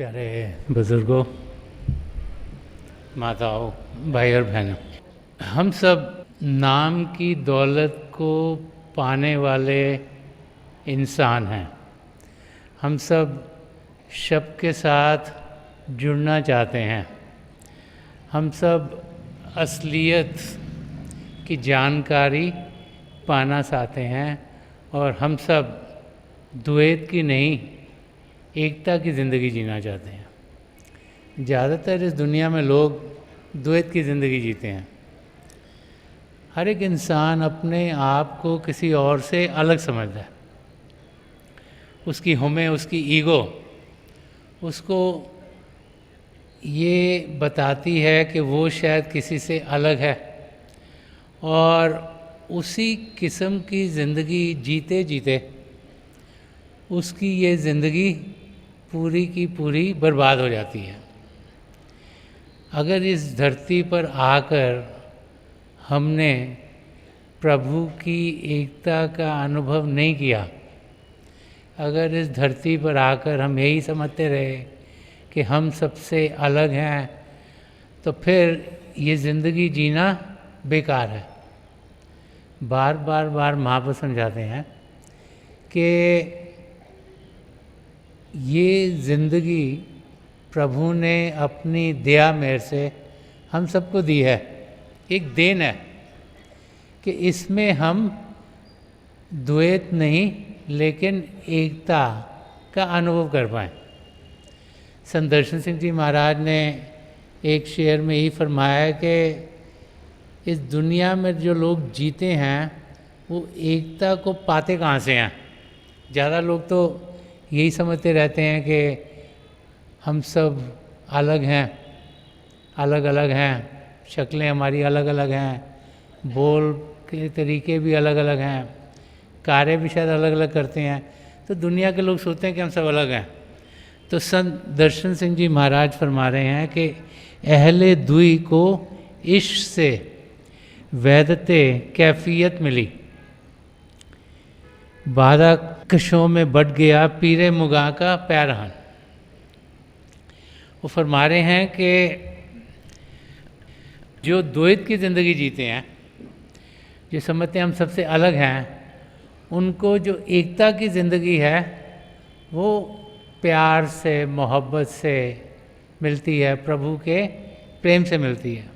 प्यारे बुज़ुर्गों, माताओं, भाई और बहनों, हम सब नाम की दौलत को पाने वाले इंसान हैं। हम सब शब्द के साथ जुड़ना चाहते हैं। हम सब असलियत की जानकारी पाना चाहते हैं और हम सब द्वैत की नहीं, एकता की ज़िंदगी जीना चाहते हैं। ज़्यादातर इस दुनिया में लोग द्वैत की ज़िंदगी जीते हैं। हर एक इंसान अपने आप को किसी और से अलग समझता है। उसकी हमें, उसकी ईगो उसको ये बताती है कि वो शायद किसी से अलग है और उसी किस्म की ज़िंदगी जीते जीते उसकी ये ज़िंदगी पूरी की पूरी बर्बाद हो जाती है। अगर इस धरती पर आकर हमने प्रभु की एकता का अनुभव नहीं किया, अगर इस धरती पर आकर हम यही समझते रहे कि हम सबसे अलग हैं, तो फिर ये ज़िंदगी जीना बेकार है। बार बार महापुरुष समझाते हैं कि ये ज़िंदगी प्रभु ने अपनी दया मेहर से हम सबको दी है। एक देन है कि इसमें हम द्वैत नहीं लेकिन एकता का अनुभव कर पाएँ। संत दर्शन सिंह जी महाराज ने एक शेर में ही फरमाया है कि इस दुनिया में जो लोग जीते हैं वो एकता को पाते कहाँ से हैं। ज़्यादा लोग तो यही समझते रहते हैं कि हम सब अलग हैं, अलग अलग हैं, शक्लें हमारी अलग अलग हैं, बोल के तरीके भी अलग अलग हैं, कार्य भी शायद अलग अलग करते हैं। तो दुनिया के लोग सोचते हैं कि हम सब अलग हैं। तो संत दर्शन सिंह जी महाराज फरमा रहे हैं कि अहले दुई को इश्क से वैदते कैफियत मिली, बाधा कशों में बढ़ गया पीरे मुगा का पैरहन। वो फरमा रहे हैं कि जो द्वैत की ज़िंदगी जीते हैं, जो समझते हैं हम सबसे अलग हैं, उनको जो एकता की ज़िंदगी है वो प्यार से, मोहब्बत से मिलती है, प्रभु के प्रेम से मिलती है।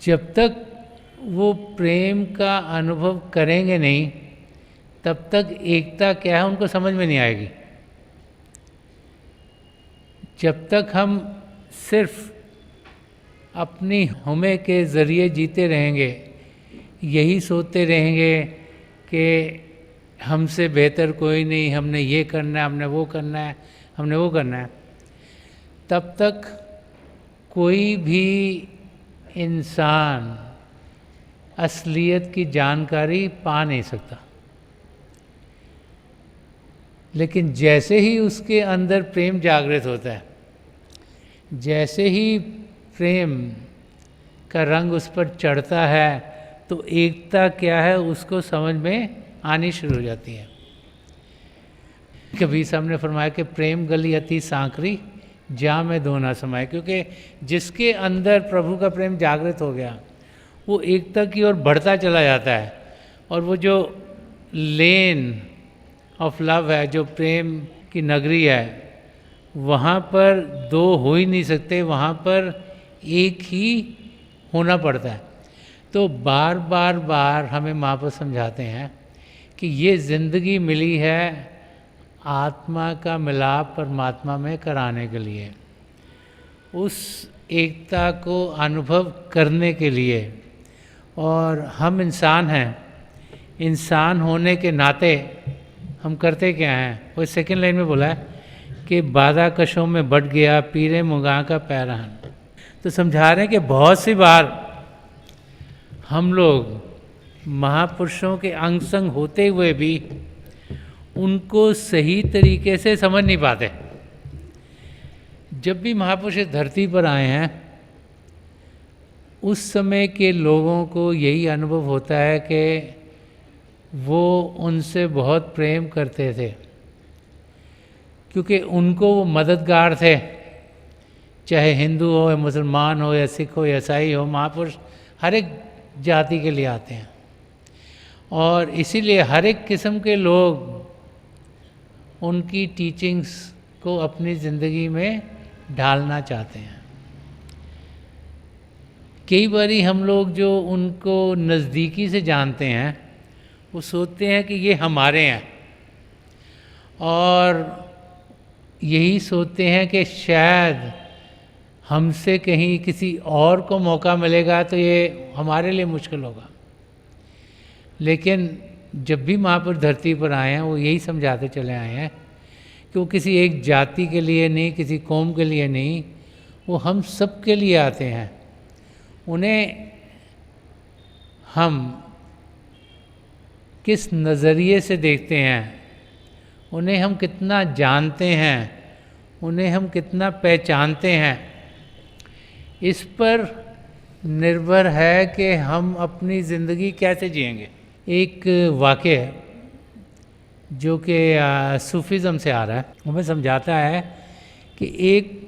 जब तक वो प्रेम का अनुभव करेंगे नहीं, तब तक एकता क्या है उनको समझ में नहीं आएगी। जब तक हम सिर्फ अपनी हमें के ज़रिए जीते रहेंगे, यही सोचते रहेंगे कि हमसे बेहतर कोई नहीं, हमने ये करना है, हमने वो करना है, हमने वो करना है, तब तक कोई भी इंसान असलियत की जानकारी पा नहीं सकता। लेकिन जैसे ही उसके अंदर प्रेम जागृत होता है, जैसे ही प्रेम का रंग उस पर चढ़ता है, तो एकता क्या है उसको समझ में आनी शुरू हो जाती है। कबीर साहब ने फरमाया कि प्रेम गली अति सांकरी, जा में दो ना समाये। क्योंकि जिसके अंदर प्रभु का प्रेम जागृत हो गया, वो एकता की ओर बढ़ता चला जाता है। और वो जो लेन ऑफ लव है, जो प्रेम की नगरी है, वहाँ पर दो हो ही नहीं सकते, वहाँ पर एक ही होना पड़ता है। तो बार बार हमें महापुरुष समझाते हैं कि ये ज़िंदगी मिली है आत्मा का मिलाप परमात्मा में कराने के लिए, उस एकता को अनुभव करने के लिए। और हम इंसान हैं, इंसान होने के नाते हम करते क्या हैं? वो सेकंड लाइन में बोला है कि बाधा कशों में बढ़ गया पीरे मुगा का पैरहन। तो समझा रहे हैं कि बहुत सी बार हम लोग महापुरुषों के अंग संग होते हुए भी उनको सही तरीके से समझ नहीं पाते। जब भी महापुरुष इस धरती पर आए हैं, उस समय के लोगों को यही अनुभव होता है कि वो उनसे बहुत प्रेम करते थे, क्योंकि उनको वो मददगार थे, चाहे हिंदू हो या मुसलमान हो या सिख हो या ईसाई हो, महापुरुष हर एक जाति के लिए आते हैं। और इसीलिए हर एक किस्म के लोग उनकी टीचिंग्स को अपनी ज़िंदगी में ढालना चाहते हैं। कई बारी हम लोग जो उनको नज़दीकी से जानते हैं वो सोचते हैं कि ये हमारे हैं, और यही सोचते हैं कि शायद हमसे कहीं किसी और को मौका मिलेगा तो ये हमारे लिए मुश्किल होगा। लेकिन जब भी महापुरुष धरती पर आए हैं वो यही समझाते चले आए हैं कि वो किसी एक जाति के लिए नहीं, किसी कौम के लिए नहीं, वो हम सब के लिए आते हैं। उन्हें हम किस नज़रिए से देखते हैं, उन्हें हम कितना जानते हैं, उन्हें हम कितना पहचानते हैं, इस पर निर्भर है कि हम अपनी ज़िंदगी कैसे जिएंगे। एक वाक़या है जो कि सूफीज़म से आ रहा है, हमें समझाता है कि एक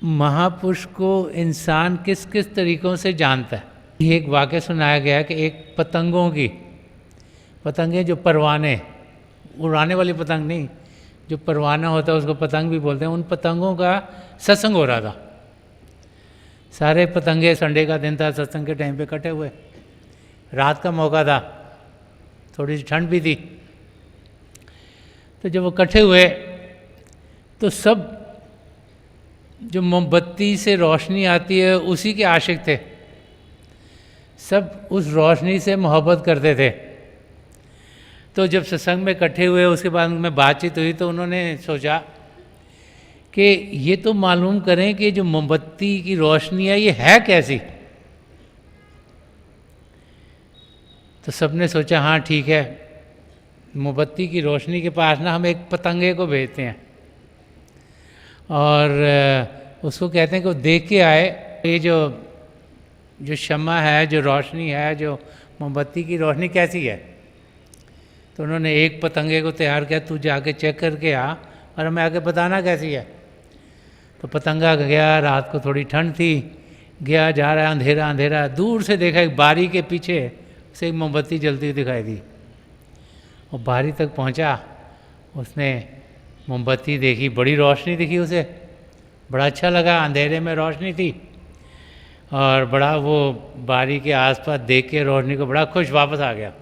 महापुरुष को इंसान किस किस तरीक़ों से जानता है। ये एक वाक़या सुनाया गया है कि एक पतंगें जो परवाने, उड़ाने वाली पतंग नहीं, जो परवाना होता है उसको पतंग भी बोलते हैं, उन पतंगों का सत्संग हो रहा था। सारे पतंगे, संडे का दिन था, सत्संग के टाइम पे इकट्ठे हुए, रात का मौका था, थोड़ी सी ठंड भी थी। तो जब वो इकट्ठे हुए तो सब जो मोमबत्ती से रोशनी आती है उसी के आशिक थे, सब उस रोशनी से मोहब्बत करते थे। तो जब सत्संग में इकट्ठे हुए उसके बाद में बातचीत हुई तो उन्होंने सोचा कि ये तो मालूम करें कि जो मोमबत्ती की रोशनी है ये है कैसी। तो सबने सोचा हाँ ठीक है, मोमबत्ती की रोशनी के पास ना हम एक पतंगे को भेजते हैं और उसको कहते हैं कि वो देख के आए ये जो शम्मा है, जो रोशनी है, जो मोमबत्ती की रोशनी कैसी है। तो उन्होंने एक पतंगे को तैयार किया, तू जाके चेक करके आ और हमें आके बताना कैसी है। तो पतंगा गया, रात को थोड़ी ठंड थी, गया, जा रहा है, अंधेरा अंधेरा, दूर से देखा एक बारी के पीछे से एक मोमबत्ती जलती हुई दिखाई दी। वो बारी तक पहुंचा, उसने मोमबत्ती देखी, बड़ी रोशनी दिखी उसे, बड़ा अच्छा लगा, अंधेरे में रोशनी थी और बड़ा वो बारी के आसपास देख के रोशनी को बड़ा खुश वापस आ गया।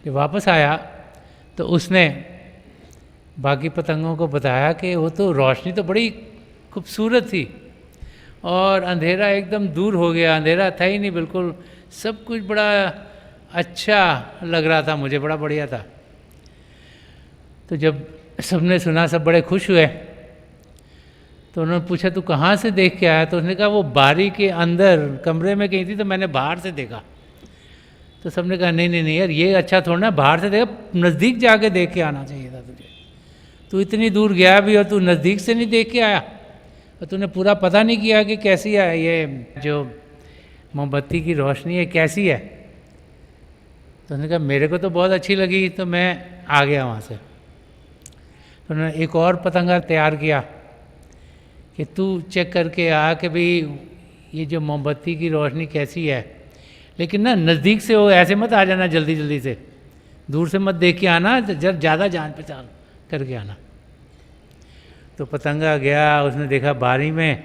जब वापस आया तो उसने बाकी पतंगों को बताया कि वो तो रोशनी तो बड़ी खूबसूरत थी और अंधेरा एकदम दूर हो गया, अंधेरा था ही नहीं बिल्कुल, सब कुछ बड़ा अच्छा लग रहा था, मुझे बड़ा बढ़िया था। तो जब सबने सुना, सब बड़े खुश हुए। तो उन्होंने पूछा तू कहाँ से देख के आया। तो उसने कहा वो बारी के अंदर कमरे में कहीं थी तो मैंने बाहर से देखा। तो सबने कहा नहीं नहीं नहीं यार, ये अच्छा थोड़ा ना, बाहर से देखा, नज़दीक जाके देख के आना चाहिए था तुझे। तू इतनी दूर गया भी और तू नज़दीक से नहीं देख के आया और तूने पूरा पता नहीं किया कि कैसी है ये जो मोमबत्ती की रोशनी है, कैसी है। तो उन्होंने कहा मेरे को तो बहुत अच्छी लगी, तो मैं आ गया वहाँ से। तो उन्होंने एक और पतंगा तैयार किया कि तू चेक करके आ कि भाई ये जो मोमबत्ती की रोशनी कैसी है, लेकिन ना नज़दीक से हो, ऐसे मत आ जाना जल्दी जल्दी से, दूर से मत देख के आना, जब ज़्यादा जान पहचान करके आना। तो पतंगा गया, उसने देखा बारी में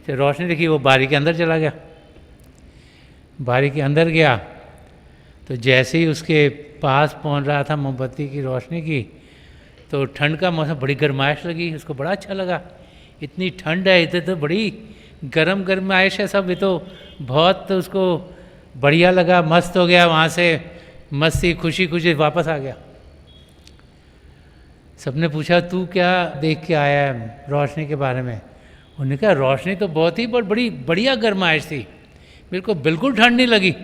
से रोशनी दिखी, वो बारी के अंदर चला गया। बारी के अंदर गया तो जैसे ही उसके पास पहुंच रहा था मोमबत्ती की रोशनी की, तो ठंड का मौसम, बड़ी गर्माइश लगी उसको, बड़ा अच्छा लगा। इतनी ठंड है, इधर तो बड़ी गर्म गर्माइश है सब, ये तो बहुत उसको बढ़िया लगा, मस्त हो गया। वहाँ से मस्ती खुशी खुशी वापस आ गया। सबने पूछा तू क्या देख के आया है रोशनी के बारे में। उन्होंने कहा रोशनी तो बहुत ही बड़ी बढ़िया गर्माइश थी, मेरे को बिल्कुल ठंड नहीं लगी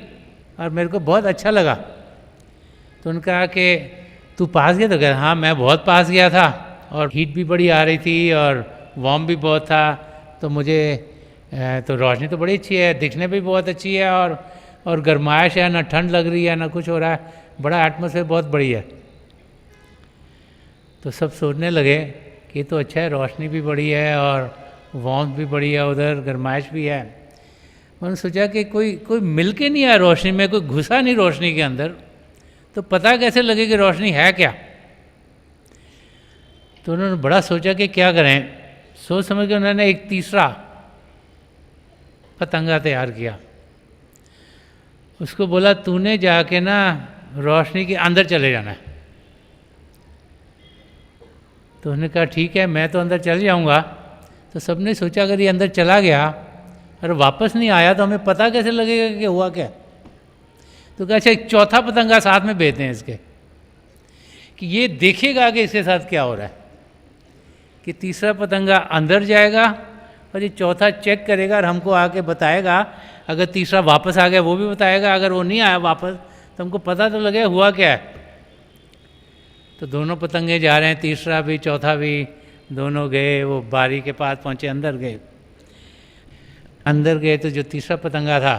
और मेरे को बहुत अच्छा लगा। तो उन्होंने कहा कि तू पास गया। तो कहा हाँ मैं बहुत पास गया था और हीट भी बड़ी आ रही थी और वार्म भी बहुत था, तो मुझे तो रोशनी तो बड़ी अच्छी है, दिखने भी बहुत अच्छी है और गर्माइश है, ना ठंड लग रही है ना कुछ हो रहा है, बड़ा एटमॉस्फेयर बहुत बढ़िया है। तो सब सोचने लगे कि ये तो अच्छा है, रोशनी भी बड़ी है और वार्मथ भी बड़ी है, उधर गर्माइश भी है। मैंने सोचा कि कोई मिल के नहीं आया रोशनी में, कोई घुसा नहीं रोशनी के अंदर, तो पता कैसे लगे कि रोशनी है क्या। तो उन्होंने बड़ा सोचा कि क्या करें। सोच समझ के उन्होंने एक तीसरा पतंगा तैयार किया। उसको बोला तूने जाके ना रोशनी के अंदर चले जाना है। तो उन्होंने कहा ठीक है, मैं तो अंदर चल जाऊंगा। तो सबने सोचा अगर ये अंदर चला गया और वापस नहीं आया तो हमें पता कैसे लगेगा कि हुआ क्या। तो कहा अच्छा एक चौथा पतंगा साथ में भेजते हैं इसके, कि ये देखेगा कि इसके साथ क्या हो रहा है। कि तीसरा पतंगा अंदर जाएगा और ये चौथा चेक करेगा और हमको आके बताएगा। अगर तीसरा वापस आ गया वो भी बताएगा, अगर वो नहीं आया वापस तो हमको पता तो लगे हुआ क्या है। तो दोनों पतंगे जा रहे हैं, तीसरा भी चौथा भी, दोनों गए, वो बारी के पास पहुँचे, अंदर गए। अंदर गए तो जो तीसरा पतंगा था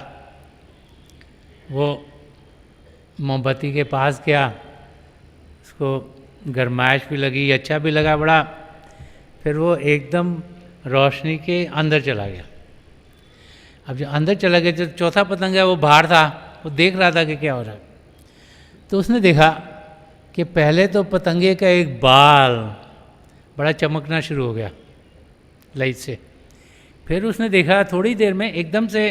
वो मोमबत्ती के पास गया, उसको गरमाइश भी लगी, अच्छा भी लगा बड़ा। फिर वो एकदम रोशनी के अंदर चला गया। अब जो अंदर चला गया, जो चौथा पतंग है वो बाहर था, वो देख रहा था कि क्या हो रहा है। तो उसने देखा कि पहले तो पतंगे का एक बाल बड़ा चमकना शुरू हो गया लाइट से। फिर उसने देखा थोड़ी देर में एकदम से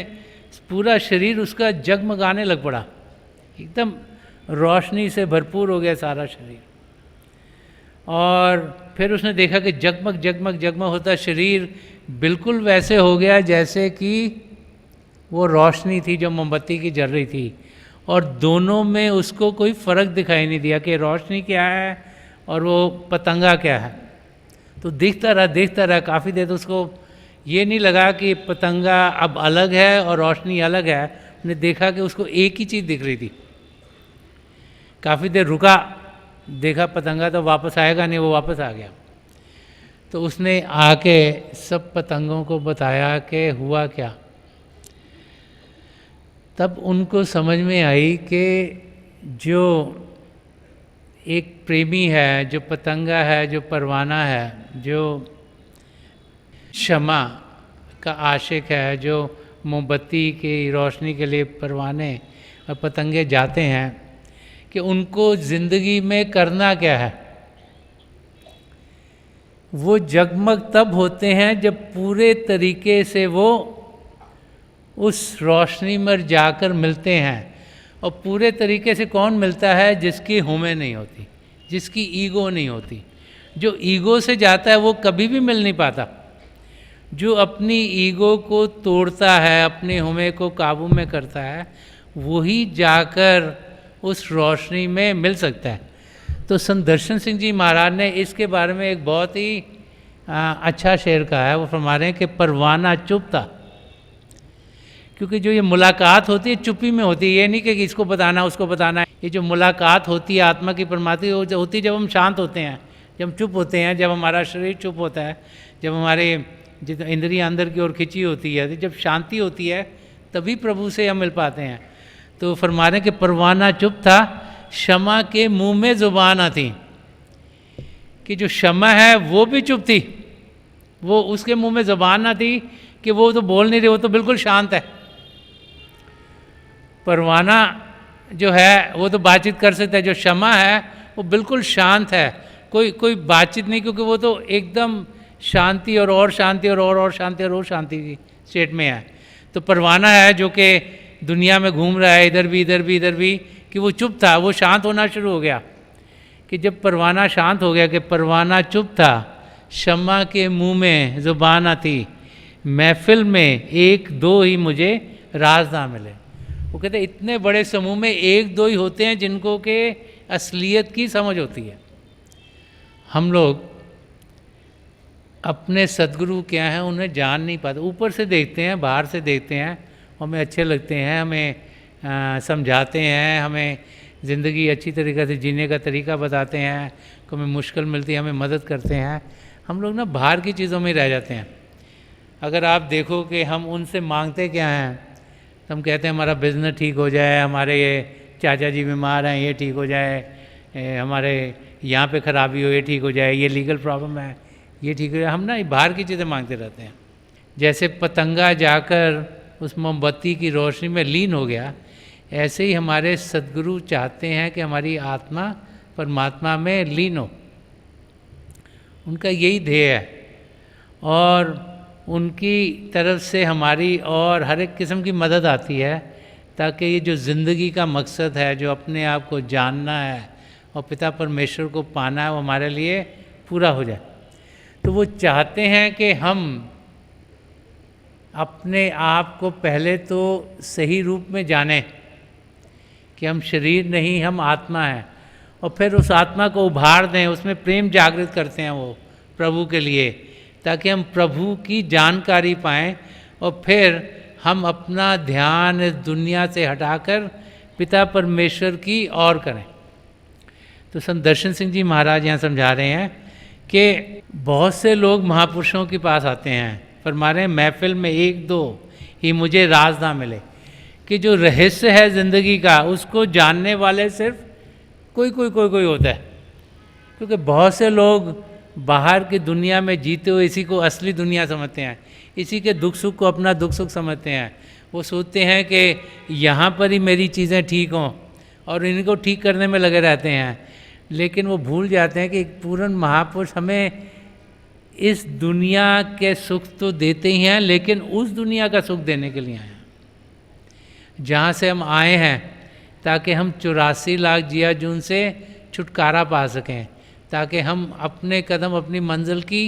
पूरा शरीर उसका जगमगाने लग पड़ा, एकदम रोशनी से भरपूर हो गया सारा शरीर। और फिर उसने देखा कि जगमग जगमग जगमग होता शरीर बिल्कुल वैसे हो गया जैसे कि वो रोशनी थी जो मोमबत्ती की जल रही थी। और दोनों में उसको कोई फ़र्क दिखाई नहीं दिया कि रोशनी क्या है और वो पतंगा क्या है। तो देखता रहा काफ़ी देर। तो उसको ये नहीं लगा कि पतंगा अब अलग है और रोशनी अलग है। उसने देखा कि उसको एक ही चीज़ दिख रही थी। काफ़ी देर रुका, देखा पतंगा तो वापस आएगा नहीं, वो वापस आ गया। तो उसने आके सब पतंगों को बताया कि हुआ क्या। तब उनको समझ में आई कि जो एक प्रेमी है, जो पतंगा है, जो परवाना है, जो क्षमा का आशिक है, जो मोमबत्ती की रोशनी के लिए परवाने और पतंगे जाते हैं, कि उनको ज़िंदगी में करना क्या है। वो जगमग तब होते हैं जब पूरे तरीके से वो उस रोशनी में जाकर मिलते हैं। और पूरे तरीके से कौन मिलता है? जिसकी हुमें नहीं होती, जिसकी ईगो नहीं होती। जो ईगो से जाता है वो कभी भी मिल नहीं पाता। जो अपनी ईगो को तोड़ता है, अपने हुमें को काबू में करता है, वही जाकर उस रोशनी में मिल सकता है। तो संत दर्शन सिंह जी महाराज ने इसके बारे में एक बहुत ही अच्छा शेर कहा है। वो फरमा रहे हैं कि परवाना चुप था, क्योंकि जो ये मुलाकात होती है चुप्पी में होती है। ये नहीं कि इसको बताना उसको बताना। ये जो मुलाकात होती है आत्मा की परमात्मा वो होती है जब हम शांत होते हैं, जब हम चुप होते हैं, जब हमारा शरीर चुप होता है, जब हमारे जितना इंद्रियां अंदर की ओर खिंची होती है, जब शांति होती है तभी प्रभु से हम मिल पाते हैं। तो फरमा रहे कि परवाना चुप था, क्षमा के मुंह में जुबान आती। कि जो क्षमा है वो भी चुप थी, वो उसके मुंह में जुबान ना थी कि वो तो बोल नहीं रही, वो तो बिल्कुल शांत है। परवाना जो है वो तो बातचीत कर सकता है, जो क्षमा है वो बिल्कुल शांत है, कोई बातचीत नहीं, क्योंकि वो तो एकदम शांति और शांति और शांति और शांति की स्टेट में है। तो परवाना है जो कि दुनिया में घूम रहा है, इधर भी, कि वो चुप था, वो शांत होना शुरू हो गया। कि जब परवाना शांत हो गया, कि परवाना चुप था, शम्मा के मुंह में जुबान आती, महफिल में एक दो ही मुझे राज ना मिले। वो कहते इतने बड़े समूह में एक दो ही होते हैं जिनको के असलियत की समझ होती है। हम लोग अपने सद्गुरु क्या हैं उन्हें जान नहीं पाते। ऊपर से देखते हैं, बाहर से देखते हैं, हमें अच्छे लगते हैं, हमें समझाते हैं, हमें ज़िंदगी अच्छी तरीक़े से जीने का तरीका बताते हैं, हमें मुश्किल मिलती है हमें मदद करते हैं। हम लोग ना बाहर की चीज़ों में रह जाते हैं। अगर आप देखो कि हम उनसे मांगते क्या हैं, तो हम कहते हैं हमारा बिज़नेस ठीक हो जाए, हमारे ये चाचा जी बीमार हैं ये ठीक हो जाए, हमारे यहाँ पे खराबी हो ये ठीक हो जाए, ये लीगल प्रॉब्लम है ये ठीक हो जाए। हम ना बाहर की चीज़ें मांगते रहते हैं। जैसे पतंगा जाकर उस मोमबत्ती की रोशनी में लीन हो गया, ऐसे ही हमारे सद्गुरु चाहते हैं कि हमारी आत्मा परमात्मा में लीन हो। उनका यही ध्येय है और उनकी तरफ से हमारी और हर एक किस्म की मदद आती है, ताकि ये जो ज़िंदगी का मकसद है, जो अपने आप को जानना है और पिता परमेश्वर को पाना है, वो हमारे लिए पूरा हो जाए। तो वो चाहते हैं कि हम अपने आप को पहले तो सही रूप में जानें कि हम शरीर नहीं, हम आत्मा हैं, और फिर उस आत्मा को उभार दें, उसमें प्रेम जागृत करते हैं वो प्रभु के लिए, ताकि हम प्रभु की जानकारी पाएं और फिर हम अपना ध्यान इस दुनिया से हटाकर पिता परमेश्वर की ओर करें। तो संत दर्शन सिंह जी महाराज यहाँ समझा रहे हैं कि बहुत से लोग महापुरुषों के पास आते हैं, फरमा रहे हैं महफिल में एक दो ही मुझे राज ना मिले, कि जो रहस्य है ज़िंदगी का उसको जानने वाले सिर्फ कोई होता है। क्योंकि बहुत से लोग बाहर की दुनिया में जीते हुए इसी को असली दुनिया समझते हैं, इसी के दुख सुख को अपना दुख सुख समझते हैं। वो सोचते हैं कि यहाँ पर ही मेरी चीज़ें ठीक हों और इनको ठीक करने में लगे रहते हैं, लेकिन वो भूल जाते हैं कि एक पूर्ण महापुरुष हमें इस दुनिया के सुख तो देते ही हैं, लेकिन उस दुनिया का सुख देने के लिए आए हैं जहाँ से हम आए हैं, ताकि हम 84 लाख जिया जून से छुटकारा पा सकें, ताकि हम अपने कदम अपनी मंजिल की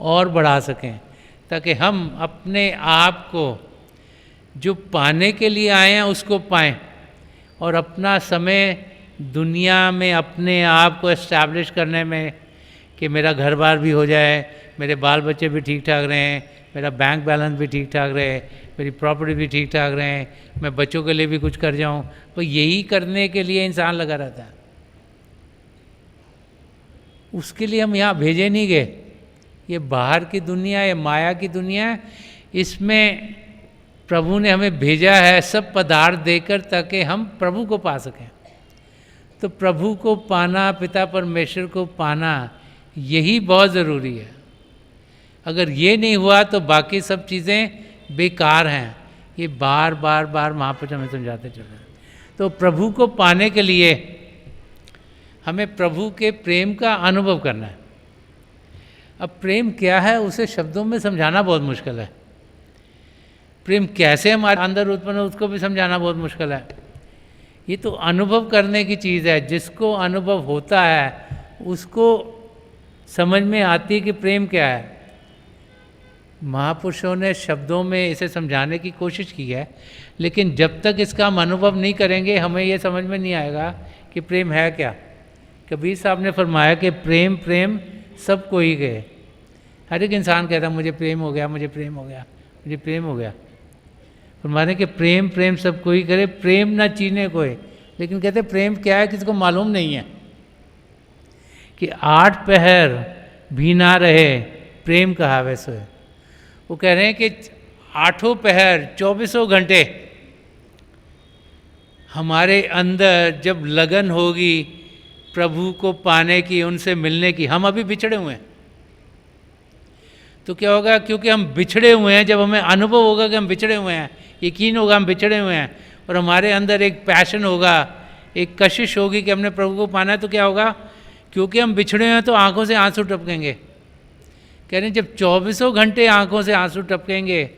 ओर बढ़ा सकें, ताकि हम अपने आप को जो पाने के लिए आए हैं उसको पाएं और अपना समय दुनिया में अपने आप को एस्टैब्लिश करने में, कि मेरा घर बार भी हो जाए, मेरे बाल बच्चे भी ठीक ठाक रहें, मेरा बैंक बैलेंस भी ठीक ठाक रहे, मेरी प्रॉपर्टी भी ठीक ठाक रहे, मैं बच्चों के लिए भी कुछ कर जाऊं। तो यही करने के लिए इंसान लगा रहता है। उसके लिए हम यहाँ भेजे नहीं गए। ये बाहर की दुनिया, ये माया की दुनिया है, इसमें प्रभु ने हमें भेजा है सब पदार्थ देकर, ताकि हम प्रभु को पा सकें। तो प्रभु को पाना, पिता परमेश्वर को पाना, यही बहुत ज़रूरी है। अगर ये नहीं हुआ तो बाकी सब चीज़ें बेकार हैं। ये बार बार महापुरुष हमें समझाते चल रहे हैं। तो प्रभु को पाने के लिए हमें प्रभु के प्रेम का अनुभव करना है। अब प्रेम क्या है उसे शब्दों में समझाना बहुत मुश्किल है। प्रेम कैसे हमारे अंदर उत्पन्न हो उसको भी समझाना बहुत मुश्किल है। ये तो अनुभव करने की चीज़ है। जिसको अनुभव होता है उसको समझ में आती है कि प्रेम क्या है। महापुरुषों ने शब्दों में इसे समझाने की कोशिश की है, लेकिन जब तक इसका हम अनुभव नहीं करेंगे हमें ये समझ में नहीं आएगा कि प्रेम है क्या। कबीर साहब ने फरमाया कि प्रेम प्रेम सबको ही गए। हर एक इंसान कहता है मुझे प्रेम हो गया, मुझे प्रेम हो गया, मुझे प्रेम हो गया। फरमाने कि प्रेम प्रेम सबको ही करे, प्रेम ना चीने कोई। लेकिन कहते प्रेम क्या है किसी को मालूम नहीं है। कि 8 पहर भी ना रहे प्रेम कहावे सोए। वो कह रहे हैं कि 8 पहर 24 घंटे हमारे अंदर जब लगन होगी प्रभु को पाने की, उनसे मिलने की। हम अभी बिछड़े हुए हैं तो क्या होगा, क्योंकि हम बिछड़े हुए हैं, जब हमें अनुभव होगा कि हम बिछड़े हुए हैं, यकीन होगा हम बिछड़े हुए हैं, और हमारे अंदर एक पैशन होगा, एक कशिश होगी कि हमने प्रभु को पाना है, तो क्या होगा, क्योंकि हम बिछड़े हुए हैं तो आंखों से आंसू टपकेंगे। कह रहे हैं जब 24 घंटे आंखों से आंसू टपकेंगे,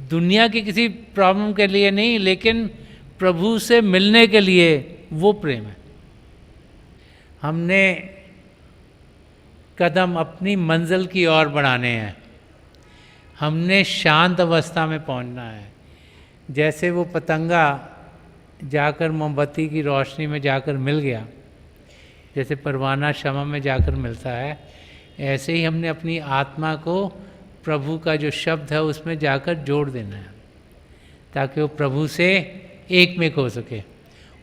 दुनिया की किसी प्रॉब्लम के लिए नहीं, लेकिन प्रभु से मिलने के लिए, वो प्रेम है। हमने कदम अपनी मंजिल की ओर बढ़ाने हैं। हमने शांत अवस्था में पहुंचना है। जैसे वो पतंगा जाकर मोमबत्ती की रोशनी में जाकर मिल गया, जैसे परवाना शमा में जाकर मिलता है, ऐसे ही हमने अपनी आत्मा को प्रभु का जो शब्द है उसमें जाकर जोड़ देना है, ताकि वो प्रभु से एक में हो सके।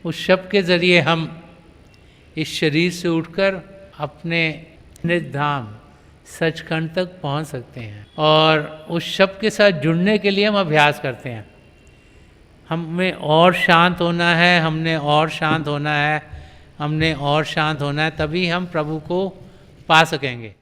उस शब्द के ज़रिए हम इस शरीर से उठकर अपने निज धाम सचखंड तक पहुंच सकते हैं। और उस शब्द के साथ जुड़ने के लिए हम अभ्यास करते हैं। हमें और शांत होना है, हमने और शांत होना है, हमने और शांत होना है, तभी हम प्रभु को पा सकेंगे।